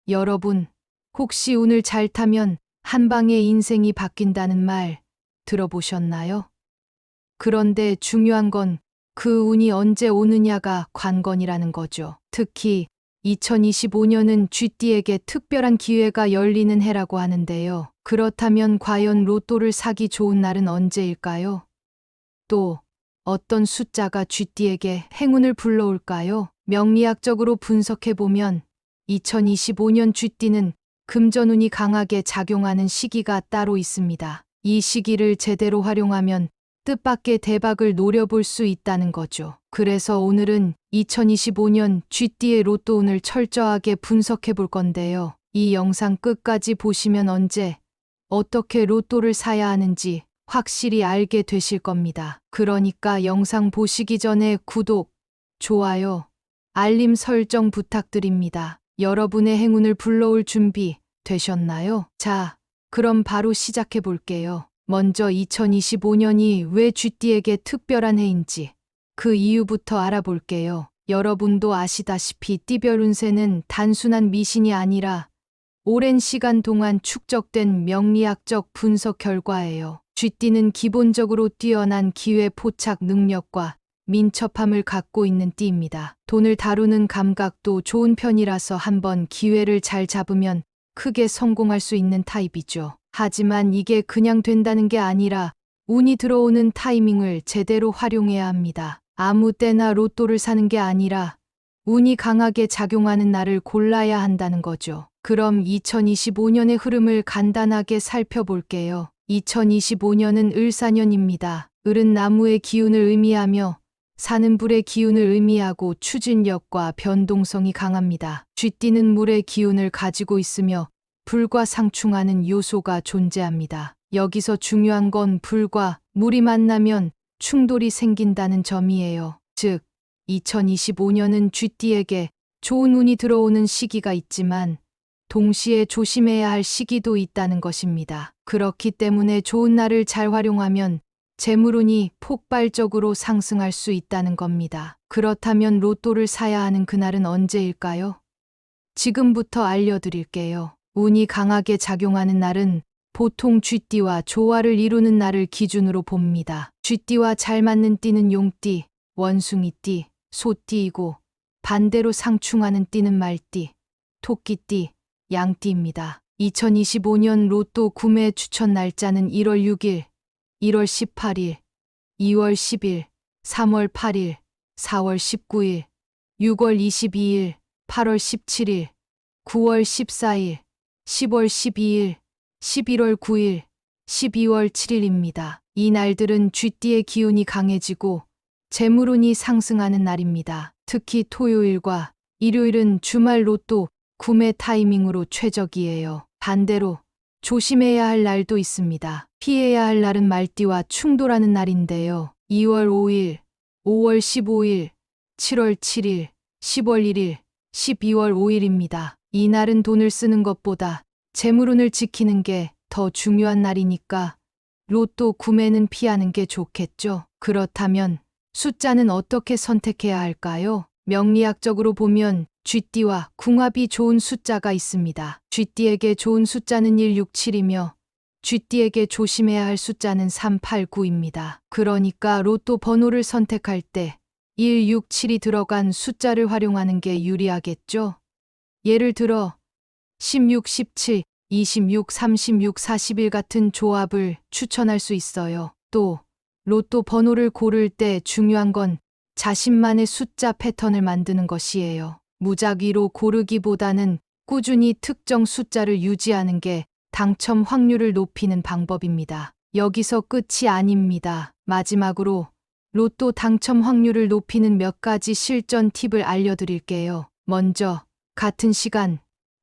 여러분, 혹시 운을 잘 타면 한 방에 인생이 바뀐다는 말 들어보셨나요? 그런데 중요한 건 그 운이 언제 오느냐가 관건이라는 거죠. 특히 2025년은 쥐띠에게 특별한 기회가 열리는 해라고 하는데요. 그렇다면 과연 로또를 사기 좋은 날은 언제일까요? 또 어떤 숫자가 쥐띠에게 행운을 불러올까요? 명리학적으로 분석해보면 2025년 쥐띠는 금전운이 강하게 작용하는 시기가 따로 있습니다. 이 시기를 제대로 활용하면 뜻밖의 대박을 노려볼 수 있다는 거죠. 그래서 오늘은 2025년 쥐띠의 로또운을 철저하게 분석해 볼 건데요. 이 영상 끝까지 보시면 언제, 어떻게 로또를 사야 하는지 확실히 알게 되실 겁니다. 그러니까 영상 보시기 전에 구독, 좋아요, 알림 설정 부탁드립니다. 여러분의 행운을 불러올 준비 되셨나요? 자, 그럼 바로 시작해 볼게요. 먼저 2025년이 왜 쥐띠에게 특별한 해인지 그 이유부터 알아볼게요. 여러분도 아시다시피 띠별 운세는 단순한 미신이 아니라 오랜 시간 동안 축적된 명리학적 분석 결과예요. 쥐띠는 기본적으로 뛰어난 기회 포착 능력과 민첩함을 갖고 있는 띠입니다. 돈을 다루는 감각도 좋은 편이라서 한번 기회를 잘 잡으면 크게 성공할 수 있는 타입이죠. 하지만 이게 그냥 된다는 게 아니라 운이 들어오는 타이밍을 제대로 활용해야 합니다. 아무 때나 로또를 사는 게 아니라 운이 강하게 작용하는 날을 골라야 한다는 거죠. 그럼 2025년의 흐름을 간단하게 살펴볼게요. 2025년은 을사년입니다. 을은 나무의 기운을 의미하며 사는 불의 기운을 의미하고 추진력과 변동성이 강합니다. 쥐띠는 물의 기운을 가지고 있으며 불과 상충하는 요소가 존재합니다. 여기서 중요한 건 불과 물이 만나면 충돌이 생긴다는 점이에요. 즉, 2025년은 쥐띠에게 좋은 운이 들어오는 시기가 있지만 동시에 조심해야 할 시기도 있다는 것입니다. 그렇기 때문에 좋은 날을 잘 활용하면 재물운이 폭발적으로 상승할 수 있다는 겁니다. 그렇다면 로또를 사야 하는 그날은 언제일까요? 지금부터 알려드릴게요. 운이 강하게 작용하는 날은 보통 쥐띠와 조화를 이루는 날을 기준으로 봅니다. 쥐띠와 잘 맞는 띠는 용띠, 원숭이띠, 소띠이고 반대로 상충하는 띠는 말띠, 토끼띠, 양띠입니다. 2025년 로또 구매 추천 날짜는 1월 6일, 1월 18일, 2월 10일, 3월 8일, 4월 19일, 6월 22일, 8월 17일, 9월 14일, 10월 12일, 11월 9일, 12월 7일입니다. 이 날들은 쥐띠의 기운이 강해지고 재물운이 상승하는 날입니다. 특히 토요일과 일요일은 주말 로또 구매 타이밍으로 최적이에요. 반대로 조심해야 할 날도 있습니다. 피해야 할 날은 말띠와 충돌하는 날인데요. 2월 5일, 5월 15일, 7월 7일, 10월 1일, 12월 5일입니다. 이 날은 돈을 쓰는 것보다 재물운을 지키는 게 더 중요한 날이니까 로또 구매는 피하는 게 좋겠죠. 그렇다면 숫자는 어떻게 선택해야 할까요? 명리학적으로 보면 쥐띠와 궁합이 좋은 숫자가 있습니다. 쥐띠에게 좋은 숫자는 167이며 쥐띠에게 조심해야 할 숫자는 389입니다. 그러니까 로또 번호를 선택할 때 167이 들어간 숫자를 활용하는 게 유리하겠죠? 예를 들어 16, 17, 26, 36, 41 같은 조합을 추천할 수 있어요. 또 로또 번호를 고를 때 중요한 건 자신만의 숫자 패턴을 만드는 것이에요. 무작위로 고르기보다는 꾸준히 특정 숫자를 유지하는 게 당첨 확률을 높이는 방법입니다. 여기서 끝이 아닙니다. 마지막으로 로또 당첨 확률을 높이는 몇 가지 실전 팁을 알려드릴게요. 먼저, 같은 시간,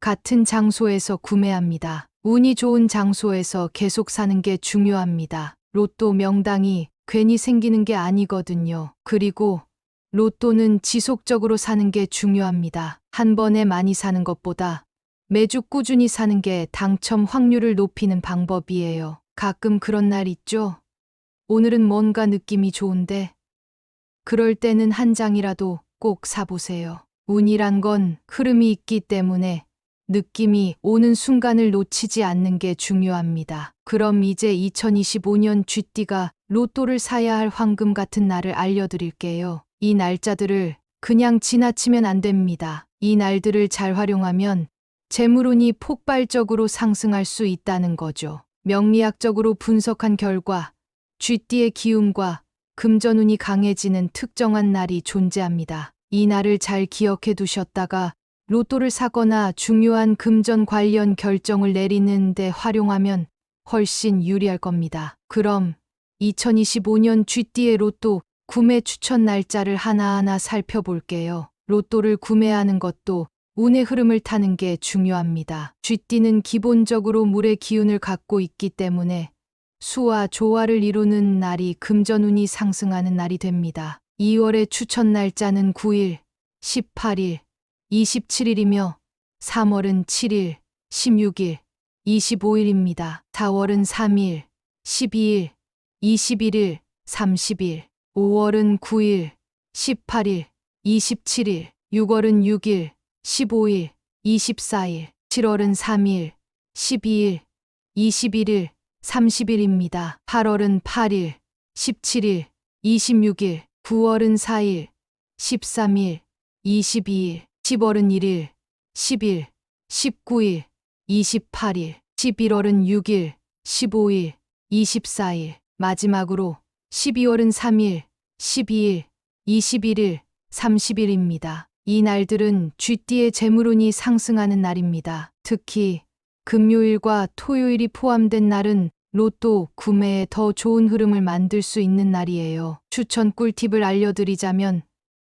같은 장소에서 구매합니다. 운이 좋은 장소에서 계속 사는 게 중요합니다. 로또 명당이 괜히 생기는 게 아니거든요. 그리고 로또는 지속적으로 사는 게 중요합니다. 한 번에 많이 사는 것보다 매주 꾸준히 사는 게 당첨 확률을 높이는 방법이에요. 가끔 그런 날 있죠? 오늘은 뭔가 느낌이 좋은데? 그럴 때는 한 장이라도 꼭 사보세요. 운이란 건 흐름이 있기 때문에 느낌이 오는 순간을 놓치지 않는 게 중요합니다. 그럼 이제 2025년 쥐띠가 로또를 사야 할 황금 같은 날을 알려드릴게요. 이 날짜들을 그냥 지나치면 안 됩니다. 이 날들을 잘 활용하면 재물운이 폭발적으로 상승할 수 있다는 거죠. 명리학적으로 분석한 결과 쥐띠의 기운과 금전운이 강해지는 특정한 날이 존재합니다. 이 날을 잘 기억해 두셨다가 로또를 사거나 중요한 금전 관련 결정을 내리는 데 활용하면 훨씬 유리할 겁니다. 그럼 2025년 쥐띠의 로또 구매 추천 날짜를 하나하나 살펴볼게요. 로또를 구매하는 것도 운의 흐름을 타는 게 중요합니다. 쥐띠는 기본적으로 물의 기운을 갖고 있기 때문에 수와 조화를 이루는 날이 금전운이 상승하는 날이 됩니다. 2월의 추천 날짜는 9일, 18일, 27일이며 3월은 7일, 16일, 25일입니다. 4월은 3일, 12일, 21일, 30일, 5월은 9일, 18일, 27일, 6월은 6일, 15일, 24일, 7월은 3일, 12일, 21일, 30일입니다. 8월은 8일, 17일, 26일, 9월은 4일, 13일, 22일, 10월은 1일, 10일, 19일, 28일, 11월은 6일, 15일, 24일, 마지막으로 12월은 3일, 12일, 21일, 30일입니다. 이 날들은 쥐띠의 재물운이 상승하는 날입니다. 특히 금요일과 토요일이 포함된 날은 로또 구매에 더 좋은 흐름을 만들 수 있는 날이에요. 추천 꿀팁을 알려드리자면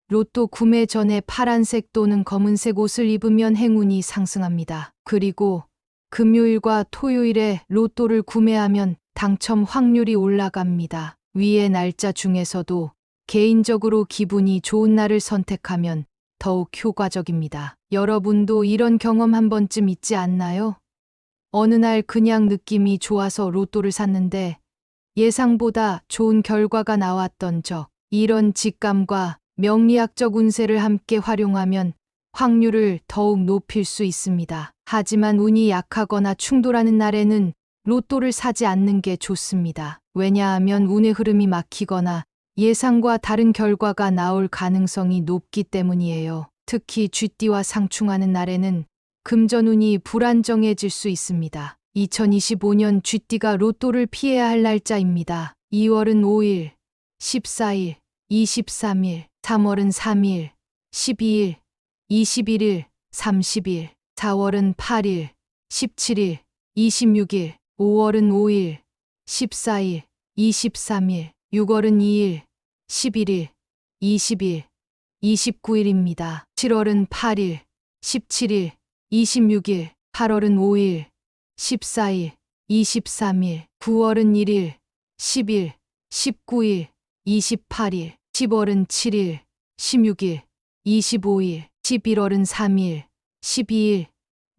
로또 구매 전에 파란색 또는 검은색 옷을 입으면 행운이 상승합니다. 그리고 금요일과 토요일에 로또를 구매하면 당첨 확률이 올라갑니다. 위의 날짜 중에서도 개인적으로 기분이 좋은 날을 선택하면 더욱 효과적입니다. 여러분도 이런 경험 한 번쯤 있지 않나요? 어느 날 그냥 느낌이 좋아서 로또를 샀는데 예상보다 좋은 결과가 나왔던 적. 이런 직감과 명리학적 운세를 함께 활용하면 확률을 더욱 높일 수 있습니다. 하지만 운이 약하거나 충돌하는 날에는 로또를 사지 않는 게 좋습니다. 왜냐하면 운의 흐름이 막히거나 예상과 다른 결과가 나올 가능성이 높기 때문이에요. 특히 쥐띠와 상충하는 날에는 금전운이 불안정해질 수 있습니다. 2025년 쥐띠가 로또를 피해야 할 날짜입니다. 2월은 5일, 14일, 23일, 3월은 3일, 12일, 21일, 30일, 4월은 8일, 17일, 26일, 5월은 5일, 14일, 23일, 6월은 2일, 11일, 20일, 29일입니다. 7월은 8일, 17일, 26일, 8월은 5일, 14일, 23일, 9월은 1일, 10일, 19일, 28일, 10월은 7일, 16일, 25일, 11월은 3일, 12일,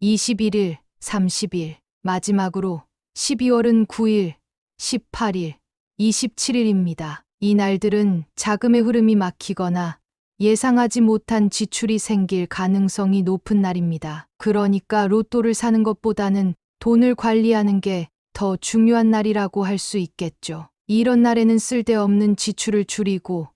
21일, 30일, 마지막으로 12월은 9일, 18일, 27일입니다. 이 날들은 자금의 흐름이 막히거나 예상하지 못한 지출이 생길 가능성이 높은 날입니다. 그러니까 로또를 사는 것보다는 돈을 관리하는 게 더 중요한 날이라고 할 수 있겠죠. 이런 날에는 쓸데없는 지출을 줄이고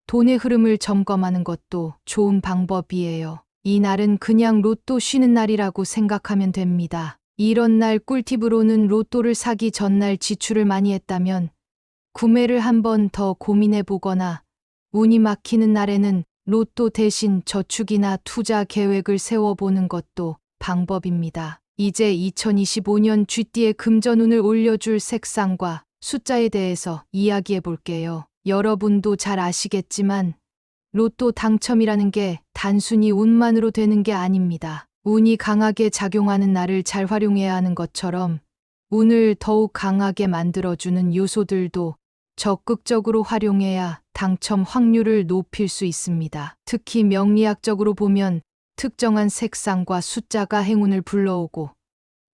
돈의 흐름을 점검하는 것도 좋은 방법이에요. 이 날은 그냥 로또 쉬는 날이라고 생각하면 됩니다. 이런 날 꿀팁으로는 로또를 사기 전날 지출을 많이 했다면 구매를 한 번 더 고민해 보거나 운이 막히는 날에는 로또 대신 저축이나 투자 계획을 세워보는 것도 방법입니다. 이제 2025년 쥐띠의 금전운을 올려줄 색상과 숫자에 대해서 이야기해 볼게요. 여러분도 잘 아시겠지만 로또 당첨이라는 게 단순히 운만으로 되는 게 아닙니다. 운이 강하게 작용하는 날을 잘 활용해야 하는 것처럼 운을 더욱 강하게 만들어주는 요소들도 적극적으로 활용해야 당첨 확률을 높일 수 있습니다. 특히 명리학적으로 보면 특정한 색상과 숫자가 행운을 불러오고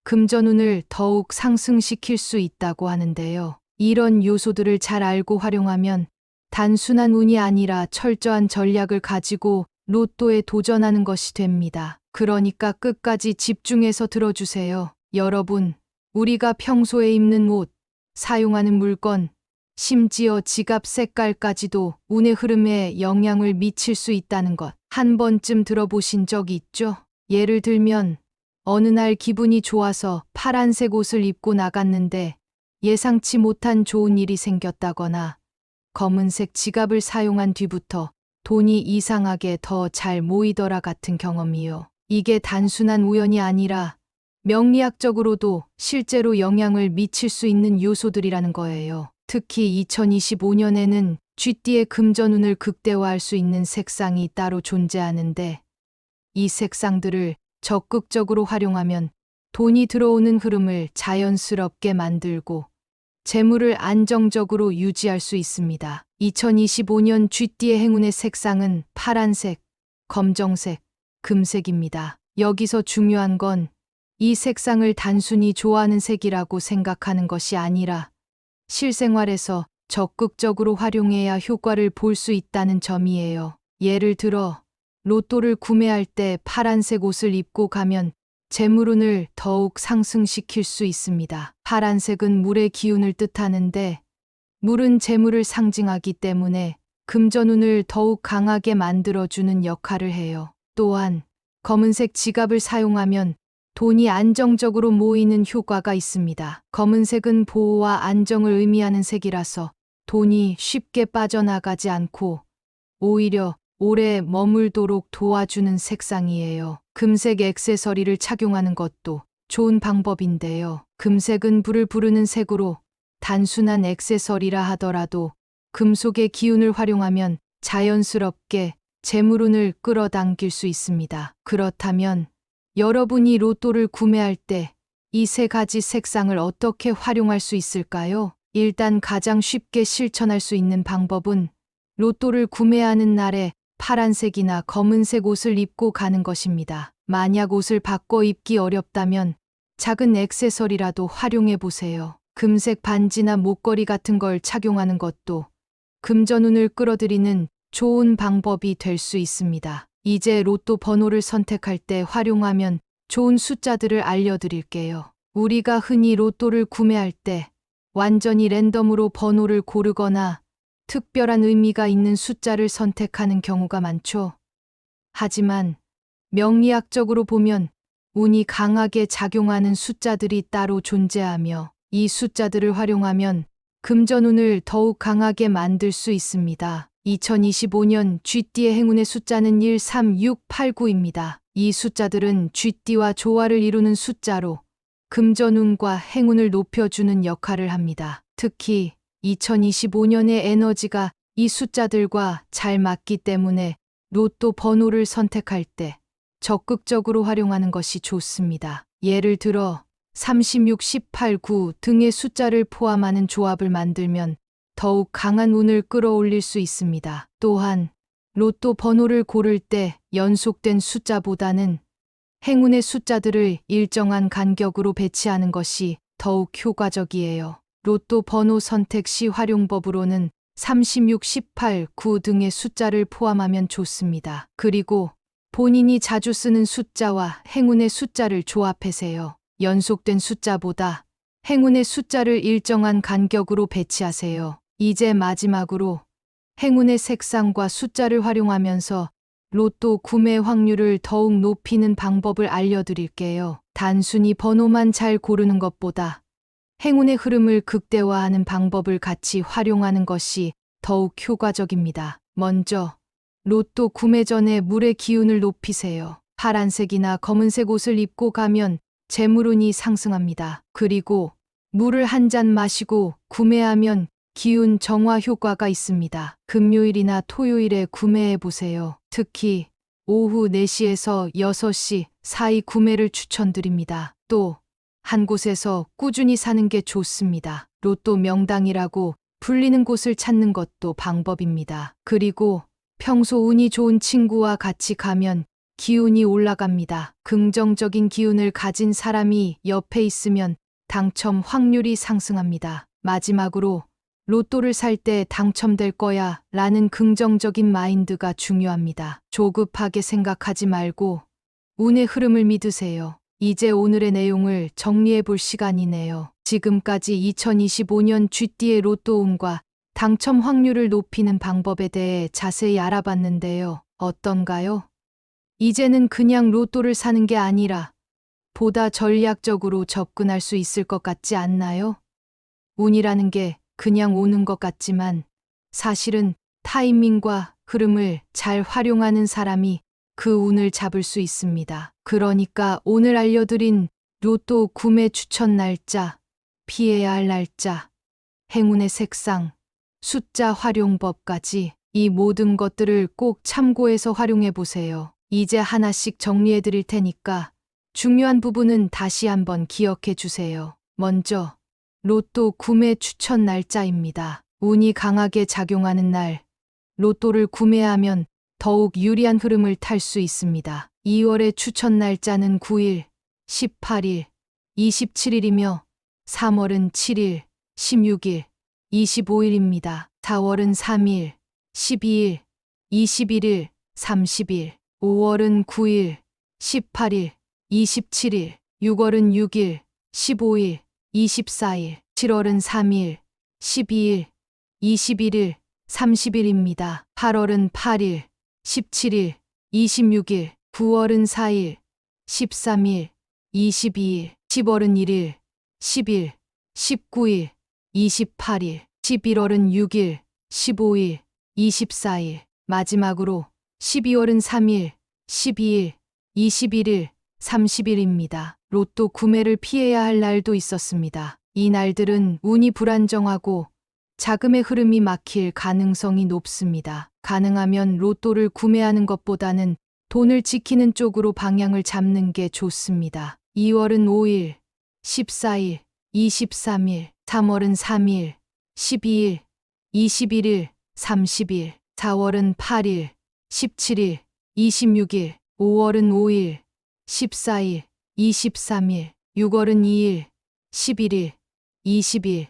금전운을 더욱 상승시킬 수 있다고 하는데요. 이런 요소들을 잘 알고 활용하면 단순한 운이 아니라 철저한 전략을 가지고 로또에 도전하는 것이 됩니다. 그러니까 끝까지 집중해서 들어주세요. 여러분, 우리가 평소에 입는 옷, 사용하는 물건, 심지어 지갑 색깔까지도 운의 흐름에 영향을 미칠 수 있다는 것 한 번쯤 들어보신 적이 있죠? 예를 들면 어느 날 기분이 좋아서 파란색 옷을 입고 나갔는데 예상치 못한 좋은 일이 생겼다거나 검은색 지갑을 사용한 뒤부터 돈이 이상하게 더 잘 모이더라 같은 경험이요. 이게 단순한 우연이 아니라 명리학적으로도 실제로 영향을 미칠 수 있는 요소들이라는 거예요. 특히 2025년에는 쥐띠의 금전운을 극대화할 수 있는 색상이 따로 존재하는데 이 색상들을 적극적으로 활용하면 돈이 들어오는 흐름을 자연스럽게 만들고 재물을 안정적으로 유지할 수 있습니다. 2025년 쥐띠의 행운의 색상은 파란색, 검정색, 금색입니다. 여기서 중요한 건 이 색상을 단순히 좋아하는 색이라고 생각하는 것이 아니라 실생활에서 적극적으로 활용해야 효과를 볼 수 있다는 점이에요. 예를 들어 로또를 구매할 때 파란색 옷을 입고 가면 재물운을 더욱 상승시킬 수 있습니다. 파란색은 물의 기운을 뜻하는데 물은 재물을 상징하기 때문에 금전운을 더욱 강하게 만들어주는 역할을 해요. 또한 검은색 지갑을 사용하면 돈이 안정적으로 모이는 효과가 있습니다. 검은색은 보호와 안정을 의미하는 색이라서 돈이 쉽게 빠져나가지 않고 오히려 오래 머물도록 도와주는 색상이에요. 금색 액세서리를 착용하는 것도 좋은 방법인데요. 금색은 불을 부르는 색으로 단순한 액세서리라 하더라도 금속의 기운을 활용하면 자연스럽게 재물운을 끌어당길 수 있습니다. 그렇다면 여러분이 로또를 구매할 때 이 세 가지 색상을 어떻게 활용할 수 있을까요? 일단 가장 쉽게 실천할 수 있는 방법은 로또를 구매하는 날에 파란색이나 검은색 옷을 입고 가는 것입니다. 만약 옷을 바꿔 입기 어렵다면 작은 액세서리라도 활용해 보세요. 금색 반지나 목걸이 같은 걸 착용하는 것도 금전운을 끌어들이는 좋은 방법이 될 수 있습니다. 이제 로또 번호를 선택할 때 활용하면 좋은 숫자들을 알려드릴게요. 우리가 흔히 로또를 구매할 때 완전히 랜덤으로 번호를 고르거나 특별한 의미가 있는 숫자를 선택하는 경우가 많죠. 하지만 명리학적으로 보면 운이 강하게 작용하는 숫자들이 따로 존재하며 이 숫자들을 활용하면 금전운을 더욱 강하게 만들 수 있습니다. 2025년 쥐띠의 행운의 숫자는 1, 3, 6, 8, 9입니다. 이 숫자들은 쥐띠와 조화를 이루는 숫자로 금전운과 행운을 높여주는 역할을 합니다. 특히 2025년의 에너지가 이 숫자들과 잘 맞기 때문에 로또 번호를 선택할 때 적극적으로 활용하는 것이 좋습니다. 예를 들어 36, 18, 9 등의 숫자를 포함하는 조합을 만들면 더욱 강한 운을 끌어올릴 수 있습니다. 또한 로또 번호를 고를 때 연속된 숫자보다는 행운의 숫자들을 일정한 간격으로 배치하는 것이 더욱 효과적이에요. 로또 번호 선택 시 활용법으로는 36, 18, 9 등의 숫자를 포함하면 좋습니다. 그리고 본인이 자주 쓰는 숫자와 행운의 숫자를 조합하세요. 연속된 숫자보다 행운의 숫자를 일정한 간격으로 배치하세요. 이제 마지막으로 행운의 색상과 숫자를 활용하면서 로또 구매 확률을 더욱 높이는 방법을 알려드릴게요. 단순히 번호만 잘 고르는 것보다 행운의 흐름을 극대화하는 방법을 같이 활용하는 것이 더욱 효과적입니다. 먼저 로또 구매 전에 물의 기운을 높이세요. 파란색이나 검은색 옷을 입고 가면 재물운이 상승합니다. 그리고 물을 한 잔 마시고 구매하면 기운 정화 효과가 있습니다. 금요일이나 토요일에 구매해 보세요. 특히 오후 4시에서 6시 사이 구매를 추천드립니다. 또 한 곳에서 꾸준히 사는 게 좋습니다. 로또 명당이라고 불리는 곳을 찾는 것도 방법입니다. 그리고 평소 운이 좋은 친구와 같이 가면 기운이 올라갑니다. 긍정적인 기운을 가진 사람이 옆에 있으면 당첨 확률이 상승합니다. 마지막으로 로또를 살 때 당첨될 거야 라는 긍정적인 마인드가 중요합니다. 조급하게 생각하지 말고 운의 흐름을 믿으세요. 이제 오늘의 내용을 정리해 볼 시간이네요. 지금까지 2025년 쥐띠의 로또 운과 당첨 확률을 높이는 방법에 대해 자세히 알아봤는데요. 어떤가요? 이제는 그냥 로또를 사는 게 아니라 보다 전략적으로 접근할 수 있을 것 같지 않나요? 운이라는 게 그냥 오는 것 같지만 사실은 타이밍과 흐름을 잘 활용하는 사람이 그 운을 잡을 수 있습니다. 그러니까 오늘 알려드린 로또 구매 추천 날짜, 피해야 할 날짜, 행운의 색상, 숫자 활용법까지 이 모든 것들을 꼭 참고해서 활용해 보세요. 이제 하나씩 정리해 드릴 테니까 중요한 부분은 다시 한번 기억해 주세요. 먼저 로또 구매 추천 날짜입니다. 운이 강하게 작용하는 날, 로또를 구매하면 더욱 유리한 흐름을 탈 수 있습니다. 2월의 추천 날짜는 9일, 18일, 27일이며 3월은 7일, 16일, 25일입니다. 4월은 3일, 12일, 21일, 30일, 5월은 9일, 18일, 27일, 6월은 6일, 15일, 24일, 7월은 3일, 12일, 21일, 30일입니다. 8월은 8일, 17일, 26일, 9월은 4일, 13일, 22일, 10월은 1일, 10일, 19일, 28일, 11월은 6일, 15일, 24일, 마지막으로 12월은 3일, 12일, 21일, 30일입니다. 로또 구매를 피해야 할 날도 있었습니다. 이 날들은 운이 불안정하고 자금의 흐름이 막힐 가능성이 높습니다. 가능하면 로또를 구매하는 것보다는 돈을 지키는 쪽으로 방향을 잡는 게 좋습니다. 2월은 5일, 14일, 23일, 3월은 3일, 12일, 21일, 30일, 4월은 8일, 17일, 26일, 5월은 5일, 14일, 23일, 6월은 2일, 11일, 20일,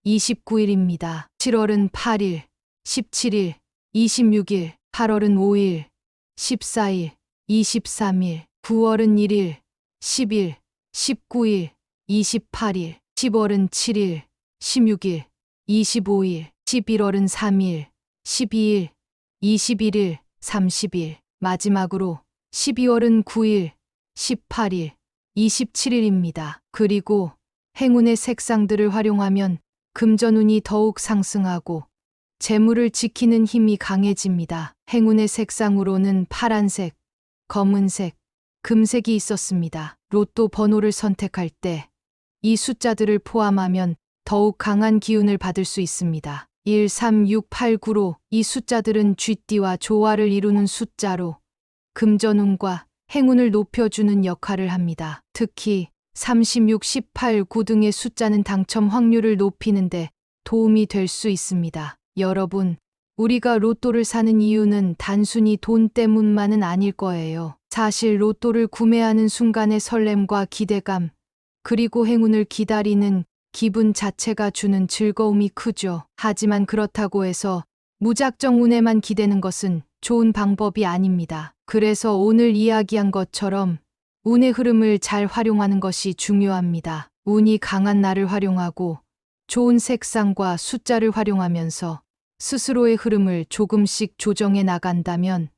29일입니다. 7월은 8일, 17일, 26일, 8월은 5일, 14일, 23일, 9월은 1일, 10일, 19일, 28일, 10월은 7일, 16일, 25일, 11월은 3일, 12일, 21일, 30일, 마지막으로 12월은 9일, 18일, 27일입니다. 그리고 행운의 색상들을 활용하면 금전운이 더욱 상승하고 재물을 지키는 힘이 강해집니다. 행운의 색상으로는 파란색, 검은색, 금색이 있었습니다. 로또 번호를 선택할 때 이 숫자들을 포함하면 더욱 강한 기운을 받을 수 있습니다. 1, 3, 6, 8, 9로 이 숫자들은 쥐띠와 조화를 이루는 숫자로 금전운과 행운을 높여주는 역할을 합니다. 특히 36, 18, 9 등의 숫자는 당첨 확률을 높이는데 도움이 될 수 있습니다. 여러분, 우리가 로또를 사는 이유는 단순히 돈 때문만은 아닐 거예요. 사실 로또를 구매하는 순간의 설렘과 기대감, 그리고 행운을 기다리는 기분 자체가 주는 즐거움이 크죠. 하지만 그렇다고 해서 무작정 운에만 기대는 것은 좋은 방법이 아닙니다. 그래서 오늘 이야기한 것처럼 운의 흐름을 잘 활용하는 것이 중요합니다. 운이 강한 날을 활용하고 좋은 색상과 숫자를 활용하면서 스스로의 흐름을 조금씩 조정해 나간다면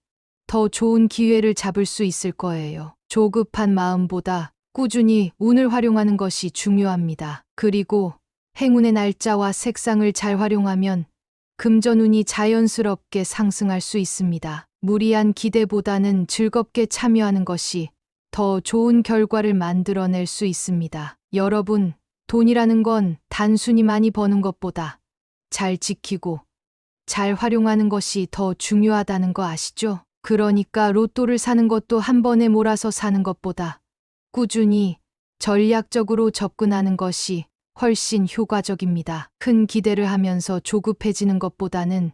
더 좋은 기회를 잡을 수 있을 거예요. 조급한 마음보다 꾸준히 운을 활용하는 것이 중요합니다. 그리고 행운의 날짜와 색상을 잘 활용하면 금전운이 자연스럽게 상승할 수 있습니다. 무리한 기대보다는 즐겁게 참여하는 것이 더 좋은 결과를 만들어낼 수 있습니다. 여러분, 돈이라는 건 단순히 많이 버는 것보다 잘 지키고 잘 활용하는 것이 더 중요하다는 거 아시죠? 그러니까 로또를 사는 것도 한 번에 몰아서 사는 것보다 꾸준히 전략적으로 접근하는 것이 훨씬 효과적입니다. 큰 기대를 하면서 조급해지는 것보다는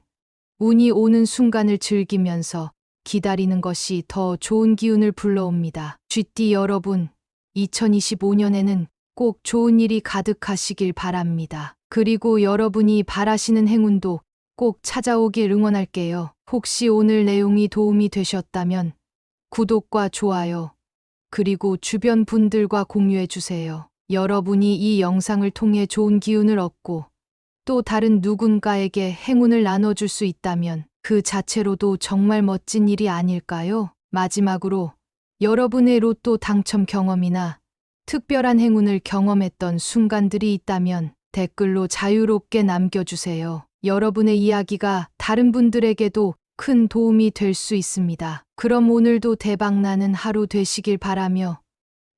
운이 오는 순간을 즐기면서 기다리는 것이 더 좋은 기운을 불러옵니다. 쥐띠 여러분, 2025년에는 꼭 좋은 일이 가득하시길 바랍니다. 그리고 여러분이 바라시는 행운도 꼭 찾아오길 응원할게요. 혹시 오늘 내용이 도움이 되셨다면 구독과 좋아요, 그리고 주변 분들과 공유해 주세요. 여러분이 이 영상을 통해 좋은 기운을 얻고 또 다른 누군가에게 행운을 나눠줄 수 있다면 그 자체로도 정말 멋진 일이 아닐까요? 마지막으로 여러분의 로또 당첨 경험이나 특별한 행운을 경험했던 순간들이 있다면 댓글로 자유롭게 남겨주세요. 여러분의 이야기가 다른 분들에게도 큰 도움이 될 수 있습니다. 그럼 오늘도 대박나는 하루 되시길 바라며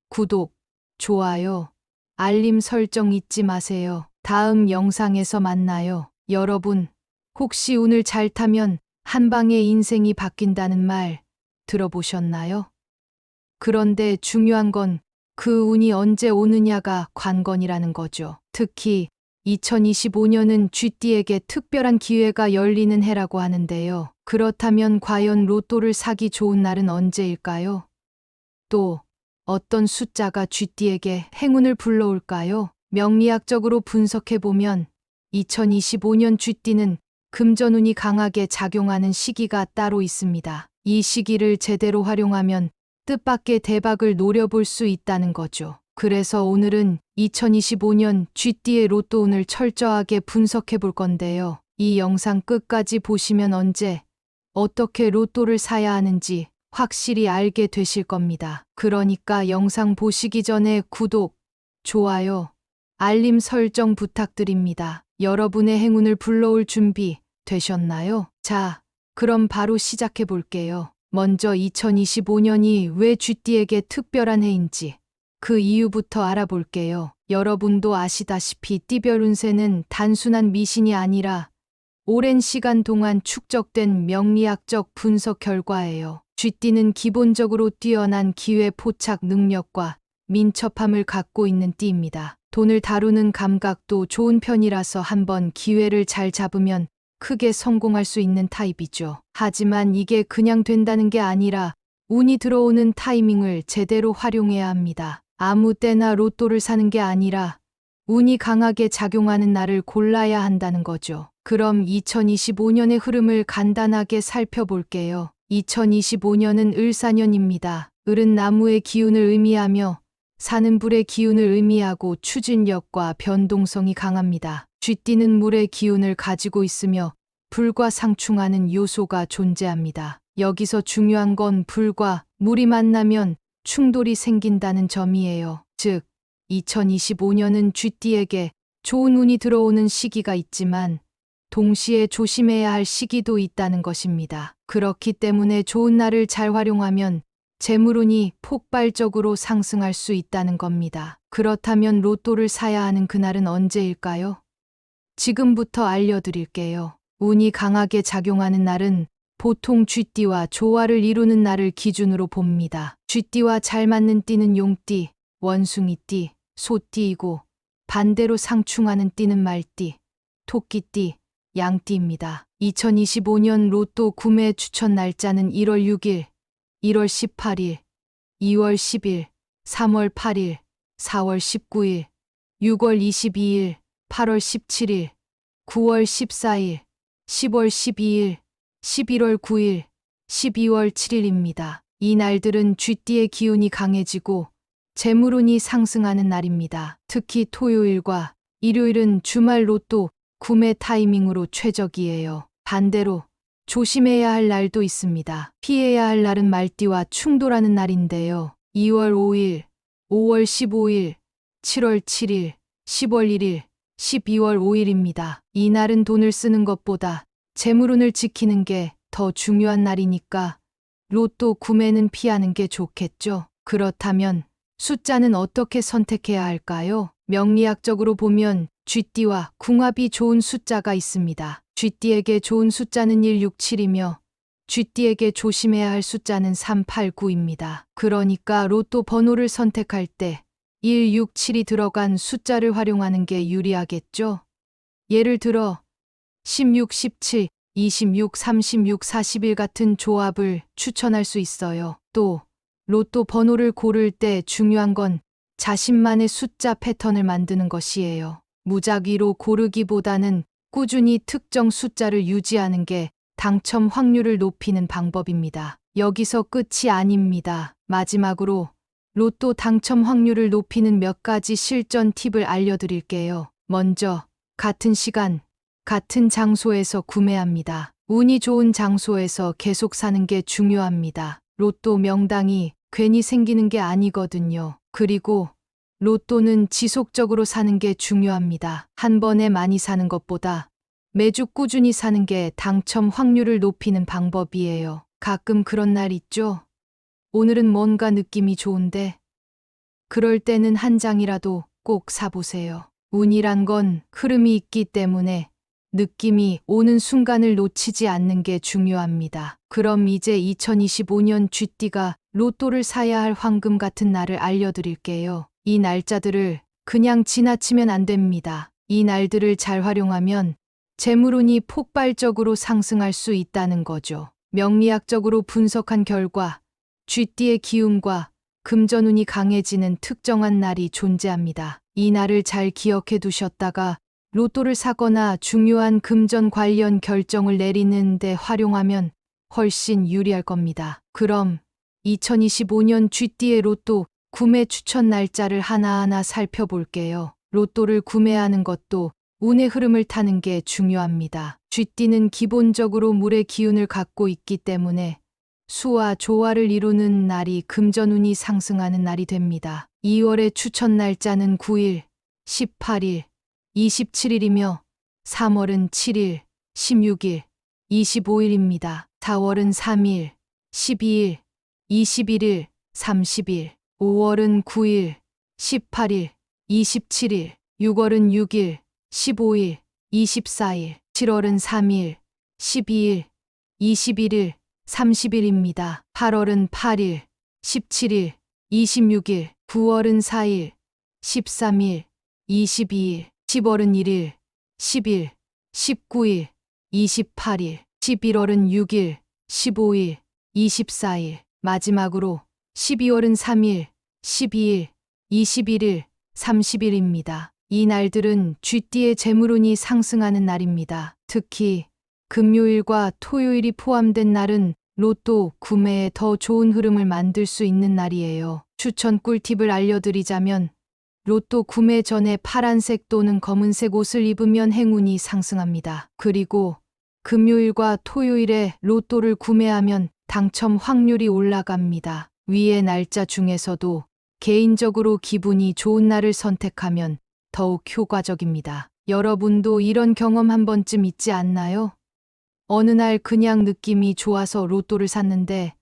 구독, 좋아요, 알림 설정 잊지 마세요. 다음 영상에서 만나요. 여러분, 혹시 운을 잘 타면 한 방에 인생이 바뀐다는 말 들어보셨나요? 그런데 중요한 건 그 운이 언제 오느냐가 관건이라는 거죠. 특히 2025년은 쥐띠에게 특별한 기회가 열리는 해라고 하는데요. 그렇다면 과연 로또를 사기 좋은 날은 언제일까요? 또 어떤 숫자가 쥐띠에게 행운을 불러올까요? 명리학적으로 분석해보면 2025년 쥐띠는 금전운이 강하게 작용하는 시기가 따로 있습니다. 이 시기를 제대로 활용하면 뜻밖의 대박을 노려볼 수 있다는 거죠. 그래서 오늘은 2025년 쥐띠의 로또운을 철저하게 분석해 볼 건데요. 이 영상 끝까지 보시면 언제, 어떻게 로또를 사야 하는지 확실히 알게 되실 겁니다. 그러니까 영상 보시기 전에 구독, 좋아요, 알림 설정 부탁드립니다. 여러분의 행운을 불러올 준비 되셨나요? 자, 그럼 바로 시작해 볼게요. 먼저 2025년이 왜 쥐띠에게 특별한 해인지 그 이유부터 알아볼게요. 여러분도 아시다시피 띠별 운세는 단순한 미신이 아니라 오랜 시간 동안 축적된 명리학적 분석 결과예요. 쥐띠는 기본적으로 뛰어난 기회 포착 능력과 민첩함을 갖고 있는 띠입니다. 돈을 다루는 감각도 좋은 편이라서 한번 기회를 잘 잡으면 크게 성공할 수 있는 타입이죠. 하지만 이게 그냥 된다는 게 아니라 운이 들어오는 타이밍을 제대로 활용해야 합니다. 아무 때나 로또를 사는 게 아니라 운이 강하게 작용하는 날을 골라야 한다는 거죠. 그럼 2025년의 흐름을 간단하게 살펴볼게요. 2025년은 을사년입니다. 을은 나무의 기운을 의미하며 사는 불의 기운을 의미하고 추진력과 변동성이 강합니다. 쥐띠는 물의 기운을 가지고 있으며 불과 상충하는 요소가 존재합니다. 여기서 중요한 건 불과 물이 만나면 충돌이 생긴다는 점이에요. 즉, 2025년은 쥐띠에게 좋은 운이 들어오는 시기가 있지만 동시에 조심해야 할 시기도 있다는 것입니다. 그렇기 때문에 좋은 날을 잘 활용하면 재물운이 폭발적으로 상승할 수 있다는 겁니다. 그렇다면 로또를 사야 하는 그날은 언제일까요? 지금부터 알려드릴게요. 운이 강하게 작용하는 날은 보통 쥐띠와 조화를 이루는 날을 기준으로 봅니다. 쥐띠와 잘 맞는 띠는 용띠, 원숭이띠, 소띠이고 반대로 상충하는 띠는 말띠, 토끼띠, 양띠입니다. 2025년 로또 구매 추천 날짜는 1월 6일, 1월 18일, 2월 10일, 3월 8일, 4월 19일, 6월 22일, 8월 17일, 9월 14일, 10월 12일, 11월 9일, 12월 7일입니다. 이 날들은 쥐띠의 기운이 강해지고 재물운이 상승하는 날입니다. 특히 토요일과 일요일은 주말 로또 구매 타이밍으로 최적이에요. 반대로 조심해야 할 날도 있습니다. 피해야 할 날은 말띠와 충돌하는 날인데요. 2월 5일, 5월 15일, 7월 7일, 10월 1일, 12월 5일입니다. 이 날은 돈을 쓰는 것보다 재물운을 지키는 게 더 중요한 날이니까 로또 구매는 피하는 게 좋겠죠. 그렇다면 숫자는 어떻게 선택해야 할까요? 명리학적으로 보면 쥐띠와 궁합이 좋은 숫자가 있습니다. 쥐띠에게 좋은 숫자는 167이며 쥐띠에게 조심해야 할 숫자는 389입니다. 그러니까 로또 번호를 선택할 때 167이 들어간 숫자를 활용하는 게 유리하겠죠? 예를 들어 16, 17, 26, 36, 41 같은 조합을 추천할 수 있어요. 또 로또 번호를 고를 때 중요한 건 자신만의 숫자 패턴을 만드는 것이에요. 무작위로 고르기보다는 꾸준히 특정 숫자를 유지하는 게 당첨 확률을 높이는 방법입니다. 여기서 끝이 아닙니다. 마지막으로 로또 당첨 확률을 높이는 몇 가지 실전 팁을 알려드릴게요. 먼저, 같은 시간, 같은 장소에서 구매합니다. 운이 좋은 장소에서 계속 사는 게 중요합니다. 로또 명당이 괜히 생기는 게 아니거든요. 그리고 로또는 지속적으로 사는 게 중요합니다. 한 번에 많이 사는 것보다 매주 꾸준히 사는 게 당첨 확률을 높이는 방법이에요. 가끔 그런 날 있죠? 오늘은 뭔가 느낌이 좋은데? 그럴 때는 한 장이라도 꼭 사보세요. 운이란 건 흐름이 있기 때문에 느낌이 오는 순간을 놓치지 않는 게 중요합니다. 그럼 이제 2025년 쥐띠가 로또를 사야 할 황금 같은 날을 알려드릴게요. 이 날짜들을 그냥 지나치면 안 됩니다. 이 날들을 잘 활용하면 재물운이 폭발적으로 상승할 수 있다는 거죠. 명리학적으로 분석한 결과 쥐띠의 기운과 금전운이 강해지는 특정한 날이 존재합니다. 이 날을 잘 기억해 두셨다가 로또를 사거나 중요한 금전 관련 결정을 내리는 데 활용하면 훨씬 유리할 겁니다. 그럼 2025년 쥐띠의 로또 구매 추천 날짜를 하나하나 살펴볼게요. 로또를 구매하는 것도 운의 흐름을 타는 게 중요합니다. 쥐띠는 기본적으로 물의 기운을 갖고 있기 때문에 수와 조화를 이루는 날이 금전운이 상승하는 날이 됩니다. 2월의 추천 날짜는 9일, 18일, 27일이며 3월은 7일, 16일, 25일입니다. 4월은 3일, 12일, 21일, 30일, 5월은 9일, 18일, 27일, 6월은 6일, 15일, 24일, 7월은 3일, 12일, 21일, 30일입니다. 8월은 8일, 17일, 26일, 9월은 4일, 13일, 22일, 10월은 1일, 10일, 19일, 28일, 11월은 6일, 15일, 24일, 마지막으로 12월은 3일, 12일, 21일, 30일입니다. 이 날들은 쥐띠의 재물운이 상승하는 날입니다. 특히 금요일과 토요일이 포함된 날은 로또 구매에 더 좋은 흐름을 만들 수 있는 날이에요. 추천 꿀팁을 알려드리자면 로또 구매 전에 파란색 또는 검은색 옷을 입으면 행운이 상승합니다. 그리고 금요일과 토요일에 로또를 구매하면 당첨 확률이 올라갑니다. 위의 날짜 중에서도 개인적으로 기분이 좋은 날을 선택하면 더욱 효과적입니다. 여러분도 이런 경험 한 번쯤 있지 않나요? 어느 날 그냥 느낌이 좋아서 로또를 샀는데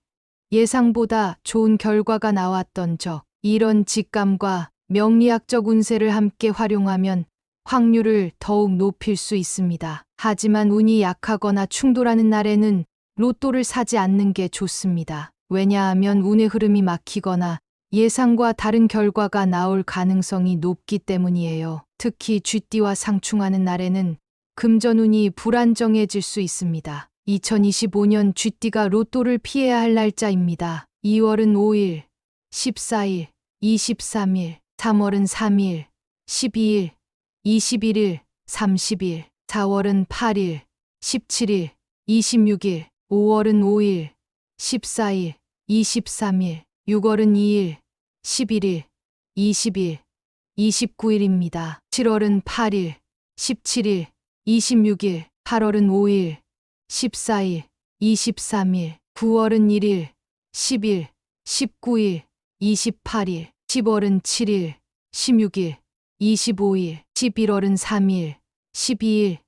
예상보다 좋은 결과가 나왔던 적. 이런 직감과 명리학적 운세를 함께 활용하면 확률을 더욱 높일 수 있습니다. 하지만 운이 약하거나 충돌하는 날에는 로또를 사지 않는 게 좋습니다. 왜냐하면 운의 흐름이 막히거나 예상과 다른 결과가 나올 가능성이 높기 때문이에요. 특히 쥐띠와 상충하는 날에는 금전운이 불안정해질 수 있습니다. 2025년 쥐띠가 로또를 피해야 할 날짜입니다. 2월은 5일, 14일, 23일, 3월은 3일, 12일, 21일, 30일, 4월은 8일, 17일, 26일, 5월은 5일, 14일, 23일, 6월은 2일, 11일, 20일, 29일입니다. 7월은 8일, 17일, 26일, 8월은 5일, 14일, 23일, 9월은 1일, 10일, 19일, 28일, 10월은 7일, 16일, 25일, 11월은 3일, 12일,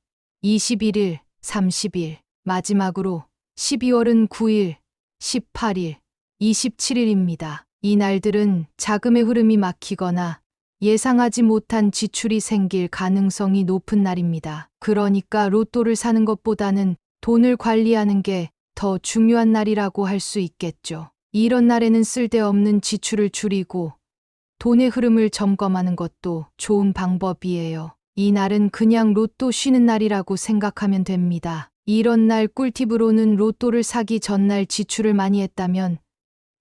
21일, 30일, 마지막으로 12월은 9일, 18일, 27일입니다. 이 날들은 자금의 흐름이 막히거나 예상하지 못한 지출이 생길 가능성이 높은 날입니다. 그러니까 로또를 사는 것보다는 돈을 관리하는 게 더 중요한 날이라고 할 수 있겠죠. 이런 날에는 쓸데없는 지출을 줄이고 돈의 흐름을 점검하는 것도 좋은 방법이에요. 이 날은 그냥 로또 쉬는 날이라고 생각하면 됩니다. 이런 날 꿀팁으로는 로또를 사기 전날 지출을 많이 했다면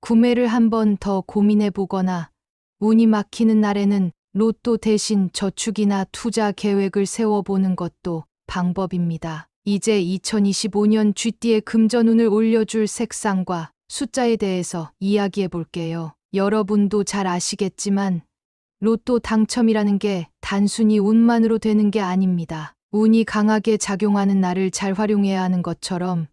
구매를 한 번 더 고민해 보거나 운이 막히는 날에는 로또 대신 저축이나 투자 계획을 세워보는 것도 방법입니다. 이제 2025년 쥐띠의 금전운을 올려줄 색상과 숫자에 대해서 이야기해 볼게요. 여러분도 잘 아시겠지만 로또 당첨이라는 게 단순히 운만으로 되는 게 아닙니다. 운이 강하게 작용하는 날을 잘 활용해야 하는 것처럼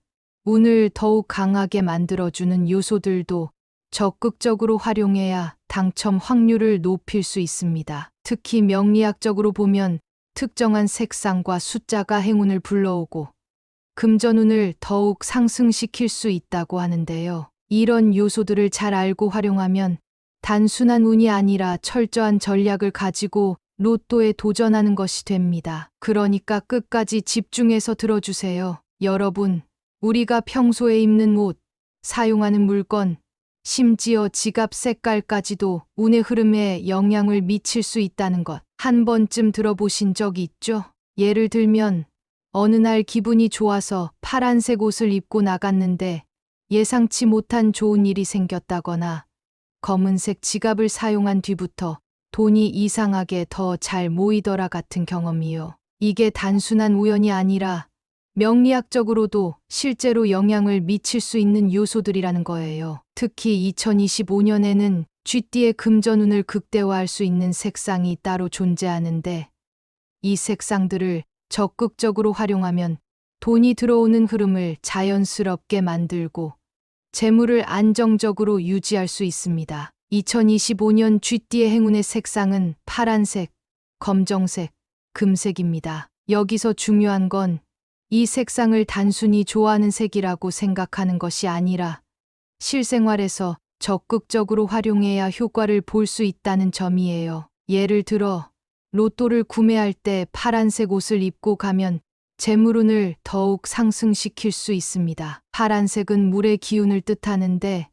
운을 더욱 강하게 만들어주는 요소들도 적극적으로 활용해야 당첨 확률을 높일 수 있습니다. 특히 명리학적으로 보면 특정한 색상과 숫자가 행운을 불러오고 금전운을 더욱 상승시킬 수 있다고 하는데요. 이런 요소들을 잘 알고 활용하면 단순한 운이 아니라 철저한 전략을 가지고 로또에 도전하는 것이 됩니다. 그러니까 끝까지 집중해서 들어주세요. 여러분, 우리가 평소에 입는 옷, 사용하는 물건, 심지어 지갑 색깔까지도 운의 흐름에 영향을 미칠 수 있다는 것 한 번쯤 들어보신 적이 있죠? 예를 들면 어느 날 기분이 좋아서 파란색 옷을 입고 나갔는데 예상치 못한 좋은 일이 생겼다거나 검은색 지갑을 사용한 뒤부터 돈이 이상하게 더 잘 모이더라 같은 경험이요. 이게 단순한 우연이 아니라 명리학적으로도 실제로 영향을 미칠 수 있는 요소들이라는 거예요. 특히 2025년에는 쥐띠의 금전운을 극대화할 수 있는 색상이 따로 존재하는데 이 색상들을 적극적으로 활용하면 돈이 들어오는 흐름을 자연스럽게 만들고 재물을 안정적으로 유지할 수 있습니다. 2025년 쥐띠의 행운의 색상은 파란색, 검정색, 금색입니다. 여기서 중요한 건 이 색상을 단순히 좋아하는 색이라고 생각하는 것이 아니라 실생활에서 적극적으로 활용해야 효과를 볼 수 있다는 점이에요. 예를 들어 로또를 구매할 때 파란색 옷을 입고 가면 재물운을 더욱 상승시킬 수 있습니다. 파란색은 물의 기운을 뜻하는데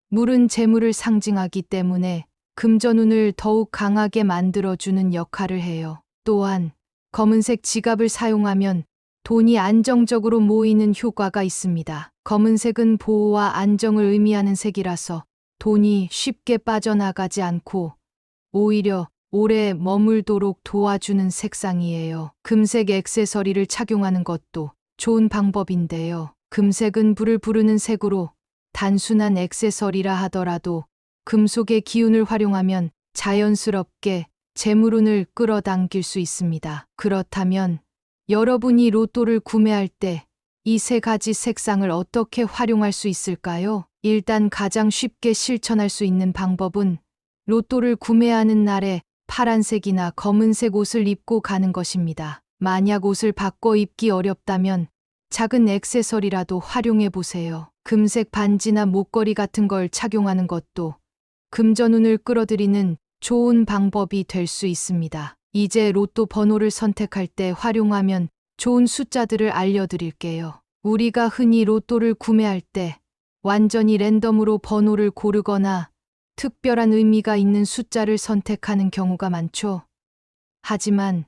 물은 재물을 상징하기 때문에 금전운을 더욱 강하게 만들어주는 역할을 해요. 또한 검은색 지갑을 사용하면 돈이 안정적으로 모이는 효과가 있습니다. 검은색은 보호와 안정을 의미하는 색이라서 돈이 쉽게 빠져나가지 않고 오히려 오래 머물도록 도와주는 색상이에요. 금색 액세서리를 착용하는 것도 좋은 방법인데요. 금색은 불을 부르는 색으로 단순한 액세서리라 하더라도 금속의 기운을 활용하면 자연스럽게 재물운을 끌어당길 수 있습니다. 그렇다면 여러분이 로또를 구매할 때 이 세 가지 색상을 어떻게 활용할 수 있을까요? 일단 가장 쉽게 실천할 수 있는 방법은 로또를 구매하는 날에 파란색이나 검은색 옷을 입고 가는 것입니다. 만약 옷을 바꿔 입기 어렵다면 작은 액세서리라도 활용해 보세요. 금색 반지나 목걸이 같은 걸 착용하는 것도 금전운을 끌어들이는 좋은 방법이 될 수 있습니다. 이제 로또 번호를 선택할 때 활용하면 좋은 숫자들을 알려드릴게요. 우리가 흔히 로또를 구매할 때 완전히 랜덤으로 번호를 고르거나 특별한 의미가 있는 숫자를 선택하는 경우가 많죠. 하지만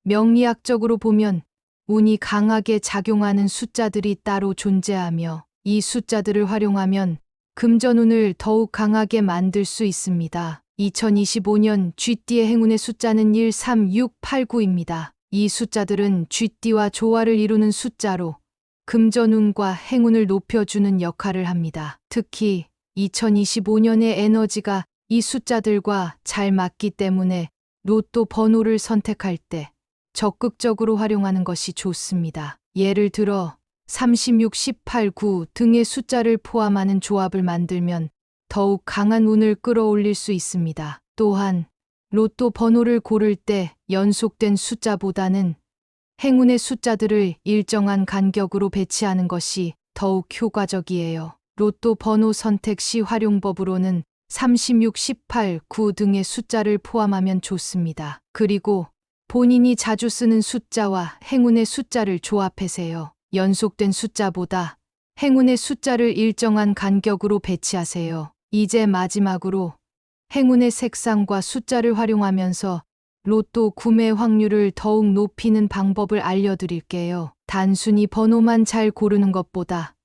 명리학적으로 보면 운이 강하게 작용하는 숫자들이 따로 존재하며 이 숫자들을 활용하면 금전운을 더욱 강하게 만들 수 있습니다. 2025년 쥐띠의 행운의 숫자는 1, 3, 6, 8, 9입니다. 이 숫자들은 쥐띠와 조화를 이루는 숫자로 금전운과 행운을 높여주는 역할을 합니다. 특히 2025년의 에너지가 이 숫자들과 잘 맞기 때문에 로또 번호를 선택할 때 적극적으로 활용하는 것이 좋습니다. 예를 들어 36, 18, 9 등의 숫자를 포함하는 조합을 만들면 더욱 강한 운을 끌어올릴 수 있습니다. 또한 로또 번호를 고를 때 연속된 숫자보다는 행운의 숫자들을 일정한 간격으로 배치하는 것이 더욱 효과적이에요. 로또 번호 선택 시 활용법으로는 36, 18, 9 등의 숫자를 포함하면 좋습니다. 그리고 본인이 자주 쓰는 숫자와 행운의 숫자를 조합하세요. 연속된 숫자보다 행운의 숫자를 일정한 간격으로 배치하세요. 이제 마지막으로 행운의 색상과 숫자를 활용하면서 로또 구매 확률을 더욱 높이는 방법을 알려드릴게요. 단순히 번호만 잘 고르는 것보다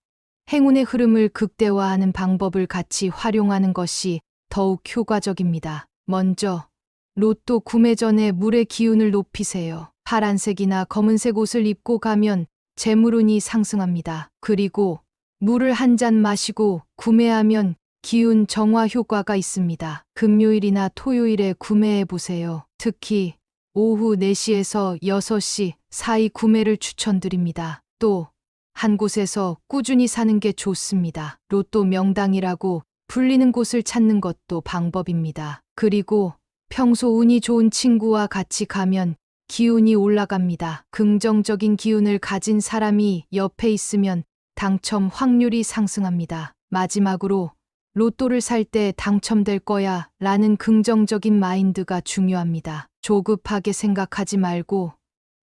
행운의 흐름을 극대화하는 방법을 같이 활용하는 것이 더욱 효과적입니다. 먼저 로또 구매 전에 물의 기운을 높이세요. 파란색이나 검은색 옷을 입고 가면 재물운이 상승합니다. 그리고 물을 한 잔 마시고 구매하면 기운 정화 효과가 있습니다. 금요일이나 토요일에 구매해 보세요. 특히 오후 4시에서 6시 사이 구매를 추천드립니다. 또 한 곳에서 꾸준히 사는 게 좋습니다. 로또 명당이라고 불리는 곳을 찾는 것도 방법입니다. 그리고 평소 운이 좋은 친구와 같이 가면 기운이 올라갑니다. 긍정적인 기운을 가진 사람이 옆에 있으면 당첨 확률이 상승합니다. 마지막으로 로또를 살 때 당첨될 거야 라는 긍정적인 마인드가 중요합니다. 조급하게 생각하지 말고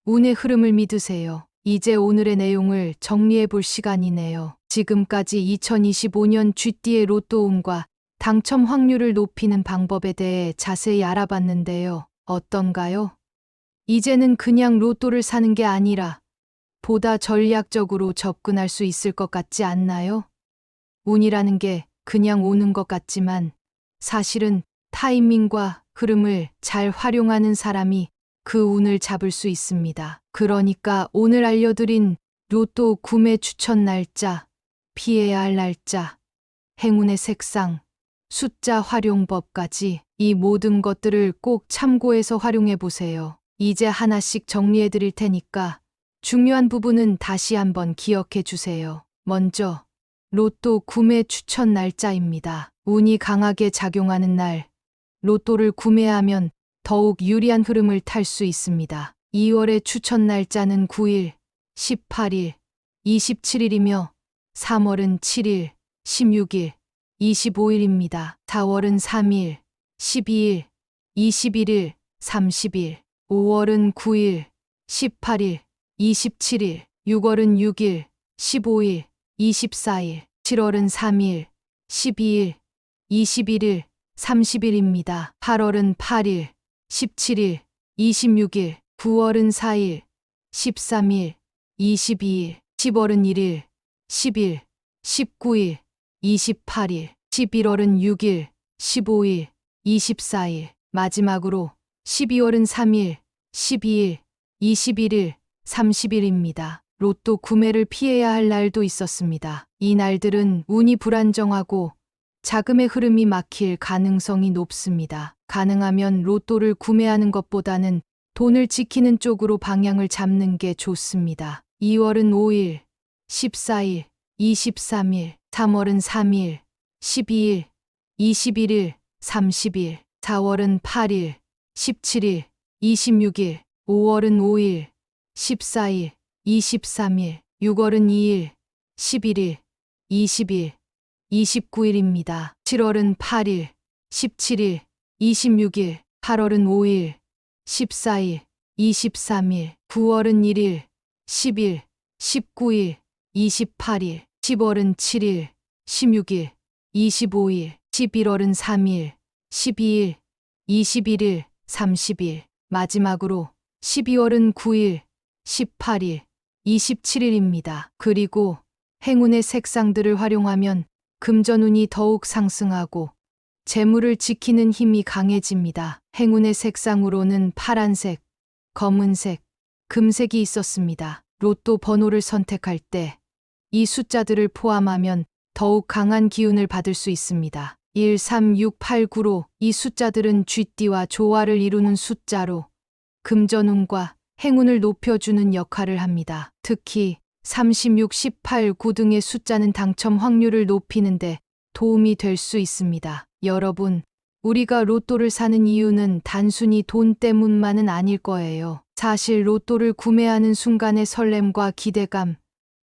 운의 흐름을 믿으세요. 이제 오늘의 내용을 정리해 볼 시간이네요. 지금까지 2025년 쥐띠의 로또 운과 당첨 확률을 높이는 방법에 대해 자세히 알아봤는데요. 어떤가요? 이제는 그냥 로또를 사는 게 아니라 보다 전략적으로 접근할 수 있을 것 같지 않나요? 운이라는 게 그냥 오는 것 같지만 사실은 타이밍과 흐름을 잘 활용하는 사람이 그 운을 잡을 수 있습니다. 그러니까 오늘 알려드린 로또 구매 추천 날짜, 피해야 할 날짜, 행운의 색상, 숫자 활용법까지 이 모든 것들을 꼭 참고해서 활용해 보세요. 이제 하나씩 정리해 드릴 테니까 중요한 부분은 다시 한번 기억해 주세요. 먼저 로또 구매 추천 날짜입니다. 운이 강하게 작용하는 날, 로또를 구매하면 더욱 유리한 흐름을 탈 수 있습니다. 2월의 추천 날짜는 9일, 18일, 27일이며 3월은 7일, 16일, 25일입니다. 4월은 3일, 12일, 21일, 30일, 5월은 9일, 18일, 27일, 6월은 6일, 15일, 24일, 7월은 3일, 12일, 21일, 30일입니다. 8월은 8일, 17일, 26일, 9월은 4일, 13일, 22일, 10월은 1일, 10일, 19일, 28일, 11월은 6일, 15일, 24일, 마지막으로 12월은 3일, 12일, 21일, 30일입니다. 로또 구매를 피해야 할 날도 있었습니다. 이 날들은 운이 불안정하고 자금의 흐름이 막힐 가능성이 높습니다. 가능하면 로또를 구매하는 것보다는 돈을 지키는 쪽으로 방향을 잡는 게 좋습니다. 2월은 5일, 14일, 23일, 3월은 3일, 12일, 21일, 30일, 4월은 8일, 17일, 26일, 5월은 5일, 14일, 23일, 6월은 2일, 11일, 20일, 29일입니다. 7월은 8일, 17일, 26일, 8월은 5일, 14일, 23일, 9월은 1일, 10일, 19일, 28일, 10월은 7일, 16일, 25일, 11월은 3일, 12일, 21일, 30일, 마지막으로 12월은 9일, 18일, 27일입니다. 그리고 행운의 색상들을 활용하면 금전운이 더욱 상승하고 재물을 지키는 힘이 강해집니다. 행운의 색상으로는 파란색, 검은색, 금색이 있었습니다. 로또 번호를 선택할 때 이 숫자들을 포함하면 더욱 강한 기운을 받을 수 있습니다. 1, 3, 6, 8, 9로 이 숫자들은 쥐띠와 조화를 이루는 숫자로 금전운과 행운을 높여주는 역할을 합니다. 특히 36, 18, 9 등의 숫자는 당첨 확률을 높이는데 도움이 될 수 있습니다. 여러분, 우리가 로또를 사는 이유는 단순히 돈 때문만은 아닐 거예요. 사실 로또를 구매하는 순간의 설렘과 기대감,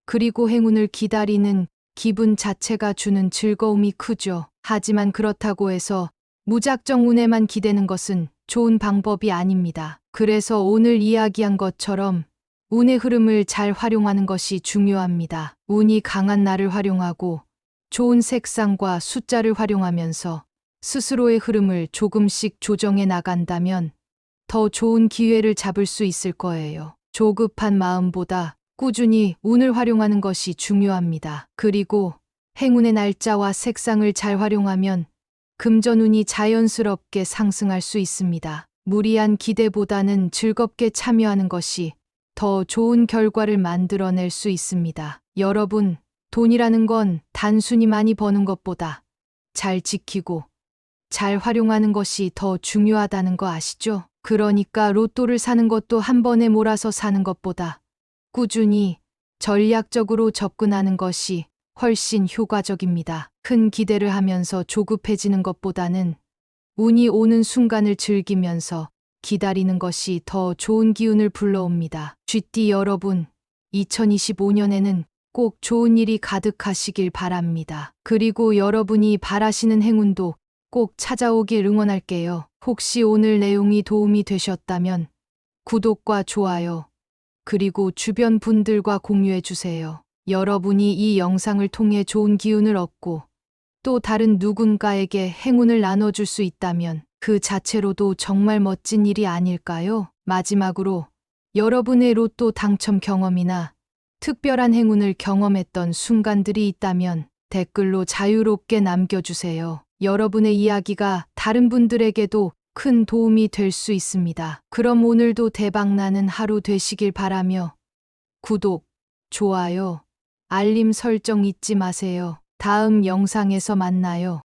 그리고 행운을 기다리는 기분 자체가 주는 즐거움이 크죠. 하지만 그렇다고 해서 무작정 운에만 기대는 것은 좋은 방법이 아닙니다. 그래서 오늘 이야기한 것처럼 운의 흐름을 잘 활용하는 것이 중요합니다. 운이 강한 날을 활용하고 좋은 색상과 숫자를 활용하면서 스스로의 흐름을 조금씩 조정해 나간다면 더 좋은 기회를 잡을 수 있을 거예요. 조급한 마음보다 꾸준히 운을 활용하는 것이 중요합니다. 그리고 행운의 날짜와 색상을 잘 활용하면 금전운이 자연스럽게 상승할 수 있습니다. 무리한 기대보다는 즐겁게 참여하는 것이 더 좋은 결과를 만들어낼 수 있습니다. 여러분, 돈이라는 건 단순히 많이 버는 것보다 잘 지키고 잘 활용하는 것이 더 중요하다는 거 아시죠? 그러니까 로또를 사는 것도 한 번에 몰아서 사는 것보다 꾸준히 전략적으로 접근하는 것이 훨씬 효과적입니다. 큰 기대를 하면서 조급해지는 것보다는 운이 오는 순간을 즐기면서 기다리는 것이 더 좋은 기운을 불러옵니다. 쥐띠 여러분, 2025년에는 꼭 좋은 일이 가득하시길 바랍니다. 그리고 여러분이 바라시는 행운도 꼭 찾아오길 응원할게요. 혹시 오늘 내용이 도움이 되셨다면 구독과 좋아요, 그리고 주변 분들과 공유해 주세요. 여러분이 이 영상을 통해 좋은 기운을 얻고 또 다른 누군가에게 행운을 나눠줄 수 있다면 그 자체로도 정말 멋진 일이 아닐까요? 마지막으로 여러분의 로또 당첨 경험이나 특별한 행운을 경험했던 순간들이 있다면 댓글로 자유롭게 남겨주세요. 여러분의 이야기가 다른 분들에게도 큰 도움이 될 수 있습니다. 그럼 오늘도 대박나는 하루 되시길 바라며 구독, 좋아요, 알림 설정 잊지 마세요. 다음 영상에서 만나요.